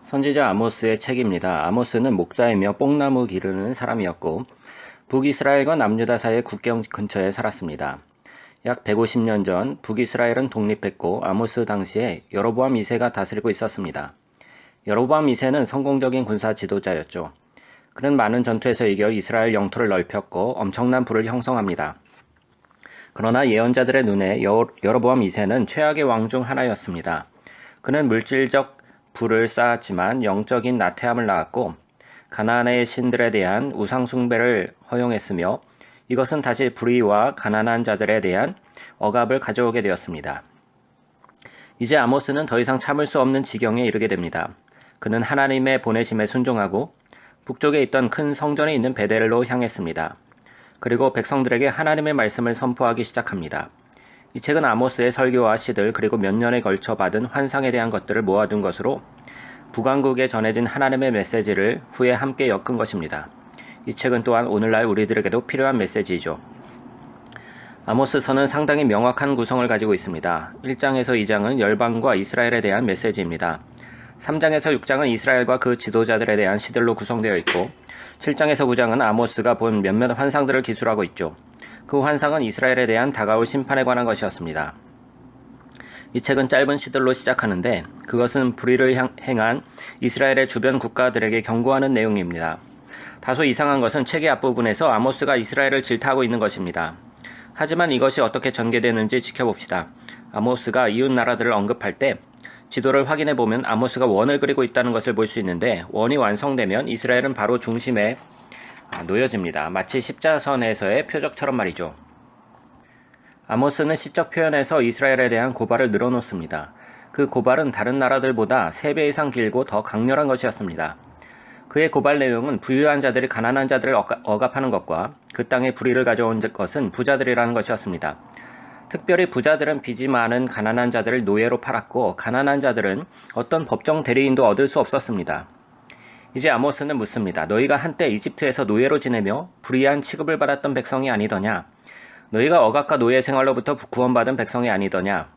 선지자 아모스의 책입니다. 아모스는 목자이며 뽕나무 기르는 사람이었고 북이스라엘과 남유다 사이의 국경 근처에 살았습니다. 약 150년 전 북이스라엘은 독립했고 아모스 당시에 여로보암 2세가 다스리고 있었습니다. 여로보암 2세는 성공적인 군사 지도자였죠. 그는 많은 전투에서 이겨 이스라엘 영토를 넓혔고 엄청난 부를 형성합니다. 그러나 예언자들의 눈에 여로보암 2세는 최악의 왕 중 하나였습니다. 그는 물질적 부를 쌓았지만 영적인 나태함을 낳았고 가나안의 신들에 대한 우상 숭배를 허용했으며 이것은 다시 불의와 가난한 자들에 대한 억압을 가져오게 되었습니다. 이제 아모스는 더 이상 참을 수 없는 지경에 이르게 됩니다. 그는 하나님의 보내심에 순종하고 북쪽에 있던 큰 성전이 있는 베델로 향했습니다. 그리고 백성들에게 하나님의 말씀을 선포하기 시작합니다. 이 책은 아모스의 설교와 시들 그리고 몇 년에 걸쳐 받은 환상에 대한 것들을 모아둔 것으로 북왕국에 전해진 하나님의 메시지를 후에 함께 엮은 것입니다. 이 책은 또한 오늘날 우리들에게도 필요한 메시지이죠. 아모스서는 상당히 명확한 구성을 가지고 있습니다. 1장에서 2장은 열방과 이스라엘에 대한 메시지입니다. 3장에서 6장은 이스라엘과 그 지도자들에 대한 시들로 구성되어 있고 7장에서 9장은 아모스가 본 몇몇 환상들을 기술하고 있죠. 그 환상은 이스라엘에 대한 다가올 심판에 관한 것이었습니다. 이 책은 짧은 시들로 시작하는데 그것은 불의를 행한 이스라엘의 주변 국가들에게 경고하는 내용입니다. 다소 이상한 것은 책의 앞부분에서 아모스가 이스라엘을 질타하고 있는 것입니다. 하지만 이것이 어떻게 전개되는지 지켜봅시다. 아모스가 이웃 나라들을 언급할 때 지도를 확인해 보면 아모스가 원을 그리고 있다는 것을 볼 수 있는데 원이 완성되면 이스라엘은 바로 중심에 놓여집니다. 마치 십자선에서의 표적처럼 말이죠. 아모스는 시적 표현에서 이스라엘에 대한 고발을 늘어놓습니다. 그 고발은 다른 나라들보다 3배 이상 길고 더 강렬한 것이었습니다. 그의 고발 내용은 부유한 자들이 가난한 자들을 억압하는 것과 그 땅에 불의를 가져온 것은 부자들이라는 것이었습니다. 특별히 부자들은 빚이 많은 가난한 자들을 노예로 팔았고 가난한 자들은 어떤 법정 대리인도 얻을 수 없었습니다. 이제 아모스는 묻습니다. 너희가 한때 이집트에서 노예로 지내며 불의한 취급을 받았던 백성이 아니더냐? 너희가 억압과 노예 생활로부터 구원받은 백성이 아니더냐?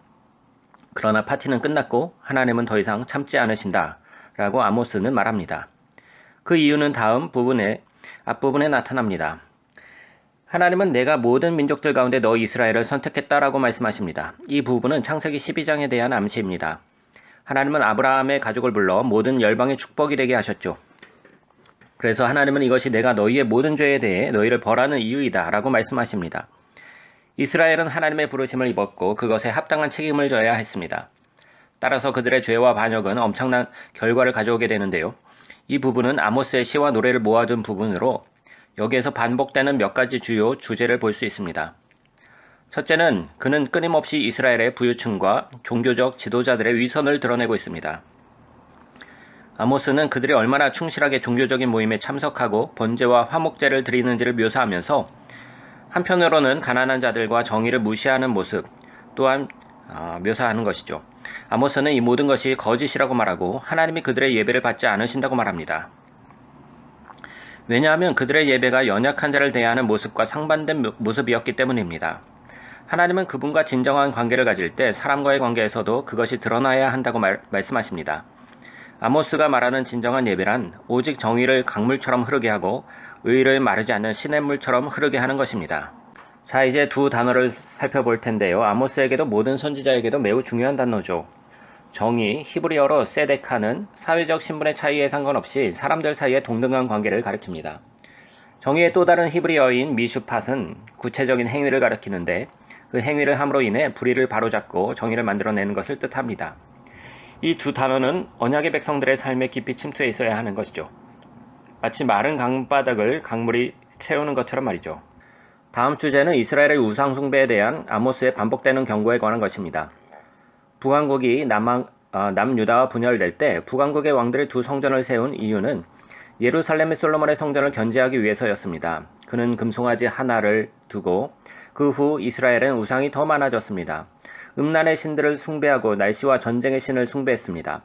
그러나 파티는 끝났고 하나님은 더 이상 참지 않으신다 라고 아모스는 말합니다. 그 이유는 다음 앞부분에 나타납니다. 하나님은 내가 모든 민족들 가운데 너 이스라엘을 선택했다라고 말씀하십니다. 이 부분은 창세기 12장에 대한 암시입니다. 하나님은 아브라함의 가족을 불러 모든 열방의 축복이 되게 하셨죠. 그래서 하나님은 이것이 내가 너희의 모든 죄에 대해 너희를 벌하는 이유이다 라고 말씀하십니다. 이스라엘은 하나님의 부르심을 입었고 그것에 합당한 책임을 져야 했습니다. 따라서 그들의 죄와 반역은 엄청난 결과를 가져오게 되는데요. 이 부분은 아모스의 시와 노래를 모아둔 부분으로 여기에서 반복되는 몇 가지 주요 주제를 볼 수 있습니다. 첫째는 그는 끊임없이 이스라엘의 부유층과 종교적 지도자들의 위선을 드러내고 있습니다. 아모스는 그들이 얼마나 충실하게 종교적인 모임에 참석하고 번제와 화목제를 드리는지를 묘사하면서 한편으로는 가난한 자들과 정의를 무시하는 모습 또한 묘사하는 것이죠. 아모스는 이 모든 것이 거짓이라고 말하고 하나님이 그들의 예배를 받지 않으신다고 말합니다. 왜냐하면 그들의 예배가 연약한 자를 대하는 모습과 상반된 모습이었기 때문입니다. 하나님은 그분과 진정한 관계를 가질 때 사람과의 관계에서도 그것이 드러나야 한다고 말씀하십니다. 아모스가 말하는 진정한 예배란 오직 정의를 강물처럼 흐르게 하고 의를 마르지 않는 시냇물처럼 흐르게 하는 것입니다. 자, 이제 두 단어를 살펴볼 텐데요. 아모스에게도 모든 선지자에게도 매우 중요한 단어죠. 정의, 히브리어로 세데카는 사회적 신분의 차이에 상관없이 사람들 사이의 동등한 관계를 가리킵니다. 정의의 또 다른 히브리어인 미슈팟은 구체적인 행위를 가리키는데 그 행위를 함으로 인해 불의를 바로잡고 정의를 만들어내는 것을 뜻합니다. 이 두 단어는 언약의 백성들의 삶에 깊이 침투해 있어야 하는 것이죠. 마치 마른 강바닥을 강물이 채우는 것처럼 말이죠. 다음 주제는 이스라엘의 우상 숭배에 대한 아모스의 반복되는 경고에 관한 것입니다. 북왕국이 남유다와 분열될 때 북왕국의 왕들이 두 성전을 세운 이유는 예루살렘의 솔로몬의 성전을 견제하기 위해서였습니다. 그는 금송아지 하나를 두고 그 후 이스라엘은 우상이 더 많아졌습니다. 음란의 신들을 숭배하고 날씨와 전쟁의 신을 숭배했습니다.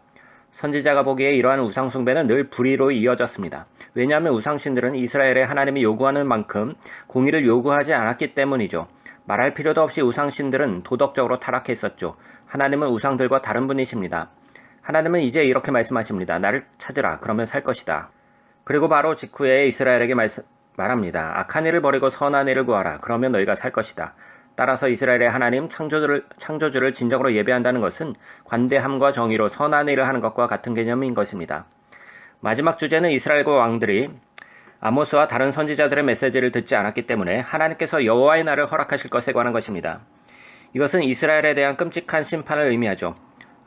선지자가 보기에 이러한 우상 숭배는 늘 불의로 이어졌습니다. 왜냐하면 우상신들은 이스라엘의 하나님이 요구하는 만큼 공의를 요구하지 않았기 때문이죠. 말할 필요도 없이 우상신들은 도덕적으로 타락했었죠. 하나님은 우상들과 다른 분이십니다. 하나님은 이제 이렇게 말씀하십니다. 나를 찾으라. 그러면 살 것이다. 그리고 바로 직후에 이스라엘에게 말합니다. 악한 일을 버리고 선한 일을 구하라. 그러면 너희가 살 것이다. 따라서 이스라엘의 하나님 창조주를 진정으로 예배한다는 것은 관대함과 정의로 선한 일을 하는 것과 같은 개념인 것입니다. 마지막 주제는 이스라엘과 왕들이 아모스와 다른 선지자들의 메시지를 듣지 않았기 때문에 하나님께서 여호와의 날을 허락하실 것에 관한 것입니다. 이것은 이스라엘에 대한 끔찍한 심판을 의미하죠.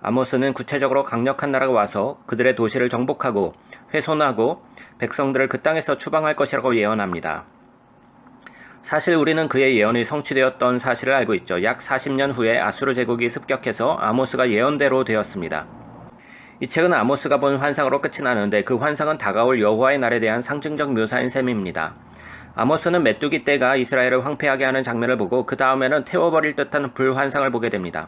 아모스는 구체적으로 강력한 나라가 와서 그들의 도시를 정복하고 훼손하고 백성들을 그 땅에서 추방할 것이라고 예언합니다. 사실 우리는 그의 예언이 성취되었던 사실을 알고 있죠. 약 40년 후에 아수르 제국이 습격해서 아모스가 예언대로 되었습니다. 이 책은 아모스가 본 환상으로 끝이 나는데 그 환상은 다가올 여호와의 날에 대한 상징적 묘사인 셈입니다. 아모스는 메뚜기 떼가 이스라엘을 황폐하게 하는 장면을 보고 그 다음에는 태워버릴 듯한 불환상을 보게 됩니다.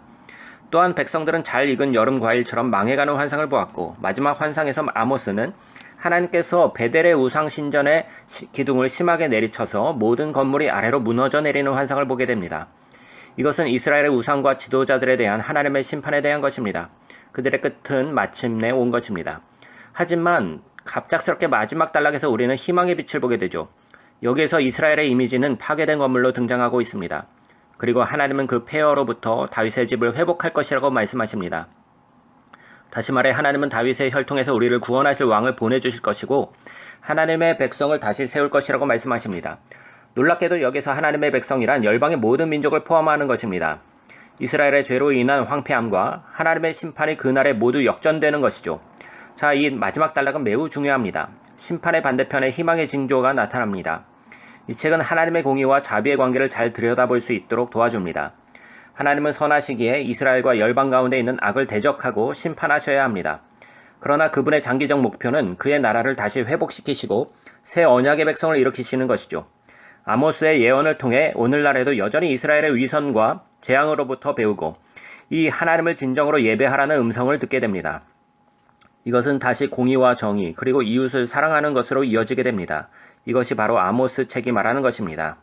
또한 백성들은 잘 익은 여름 과일처럼 망해가는 환상을 보았고 마지막 환상에서 아모스는 하나님께서 베델의 우상 신전의 기둥을 심하게 내리쳐서 모든 건물이 아래로 무너져 내리는 환상을 보게 됩니다. 이것은 이스라엘의 우상과 지도자들에 대한 하나님의 심판에 대한 것입니다. 그들의 끝은 마침내 온 것입니다. 하지만 갑작스럽게 마지막 단락에서 우리는 희망의 빛을 보게 되죠. 여기에서 이스라엘의 이미지는 파괴된 건물로 등장하고 있습니다. 그리고 하나님은 그 폐허로부터 다윗의 집을 회복할 것이라고 말씀하십니다. 다시 말해 하나님은 다윗의 혈통에서 우리를 구원하실 왕을 보내주실 것이고 하나님의 백성을 다시 세울 것이라고 말씀하십니다. 놀랍게도 여기서 하나님의 백성이란 열방의 모든 민족을 포함하는 것입니다. 이스라엘의 죄로 인한 황폐함과 하나님의 심판이 그날에 모두 역전되는 것이죠. 자, 이 마지막 단락은 매우 중요합니다. 심판의 반대편에 희망의 징조가 나타납니다. 이 책은 하나님의 공의와 자비의 관계를 잘 들여다볼 수 있도록 도와줍니다. 하나님은 선하시기에 이스라엘과 열방 가운데 있는 악을 대적하고 심판하셔야 합니다. 그러나 그분의 장기적 목표는 그의 나라를 다시 회복시키시고 새 언약의 백성을 일으키시는 것이죠. 아모스의 예언을 통해 오늘날에도 여전히 이스라엘의 위선과 재앙으로부터 배우고 이 하나님을 진정으로 예배하라는 음성을 듣게 됩니다. 이것은 다시 공의와 정의 그리고 이웃을 사랑하는 것으로 이어지게 됩니다. 이것이 바로 아모스 책이 말하는 것입니다.